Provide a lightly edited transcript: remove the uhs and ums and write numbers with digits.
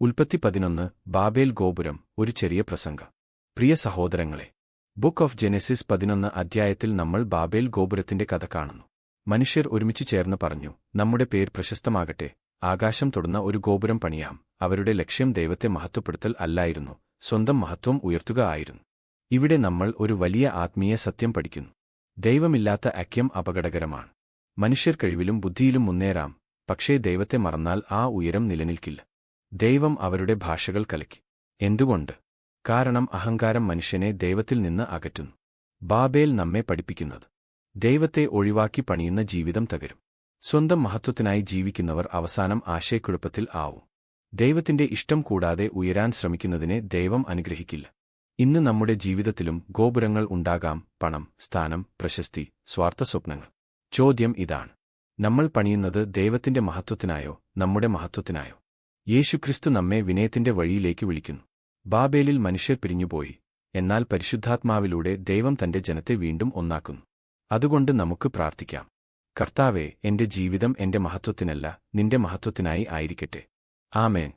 ഉൽപ്പത്തി 11 ബാബേൽ ഗോപുരം ഒരു ചെറിയ പ്രസംഗം. പ്രിയ സഹോദരങ്ങളെ, ബുക്ക് ഓഫ് ജെനസിസ് 11 അധ്യായത്തിൽ നമ്മൾ ബാബേൽ ഗോപുരത്തിന്റെ കഥ കാണുന്നു. മനുഷ്യർ ഒരുമിച്ച് ചേർന്ന് പറഞ്ഞു, നമ്മുടെ പേർ പ്രശസ്തമാകട്ടെ, ആകാശം തൊടുന്ന ഒരു ഗോപുരം പണിയാം. അവരുടെ ലക്ഷ്യം ദൈവത്തെ മഹത്വപ്പെടുത്തൽ അല്ലായിരുന്നു, സ്വന്തം മഹത്വം ഉയർത്തുക ആയിരുന്നു. ഇവിടെ നമ്മൾ ഒരു വലിയ ആത്മീയ സത്യം പഠിക്കുന്നു. ദൈവമില്ലാത്ത ഐക്യം അപകടകരമാണ്. മനുഷ്യർ കഴിവിലും ബുദ്ധിയിലും മുന്നേറാം, പക്ഷേ ദൈവത്തെ മറന്നാൽ ആ ഉയരം നിലനിൽക്കില്ല. ദൈവം അവരുടെ ഭാഷകൾ കലക്കി. എന്തുകൊണ്ട്? കാരണം അഹങ്കാരം മനുഷ്യനെ ദൈവത്തിൽ നിന്ന് അകറ്റുന്നു. ബാബേൽ നമ്മെ പഠിപ്പിക്കുന്നത്, ദൈവത്തെ ഒഴിവാക്കി പണിയുന്ന ജീവിതം തകരും. സ്വന്തം മഹത്വത്തിനായി ജീവിക്കുന്നവർ അവസാനം ആശയക്കുഴപ്പത്തിൽ ആവും. ദൈവത്തിന്റെ ഇഷ്ടം കൂടാതെ ഉയരാൻ ശ്രമിക്കുന്നതിനെ ദൈവം അനുഗ്രഹിക്കില്ല. ഇന്ന് നമ്മുടെ ജീവിതത്തിലും ഗോപുരങ്ങൾ ഉണ്ടാകാം: പണം, സ്ഥാനം, പ്രശസ്തി, സ്വാർത്ഥ സ്വപ്നങ്ങൾ. ചോദ്യം ഇതാണ്: നമ്മൾ പണിയുന്നത് ദൈവത്തിന്റെ മഹത്വത്തിനായോ നമ്മുടെ മഹത്വത്തിനായോ? യേശുക്രിസ്തു നമ്മെ വിനയത്തിന്റെ വഴിയിലേക്ക് വിളിക്കുന്നു. ബാബേലിൽ മനുഷ്യർ പിരിഞ്ഞുപോയി, എന്നാൽ പരിശുദ്ധാത്മാവിലൂടെ ദൈവം തന്റെ ജനത്തെ വീണ്ടും ഒന്നാക്കുന്നു. അതുകൊണ്ട് നമുക്ക് പ്രാർത്ഥിക്കാം: കർത്താവേ, എന്റെ ജീവിതം എന്റെ മഹത്വത്തിനല്ല, നിന്റെ മഹത്വത്തിനായി ആയിരിക്കട്ടെ. ആമേൻ.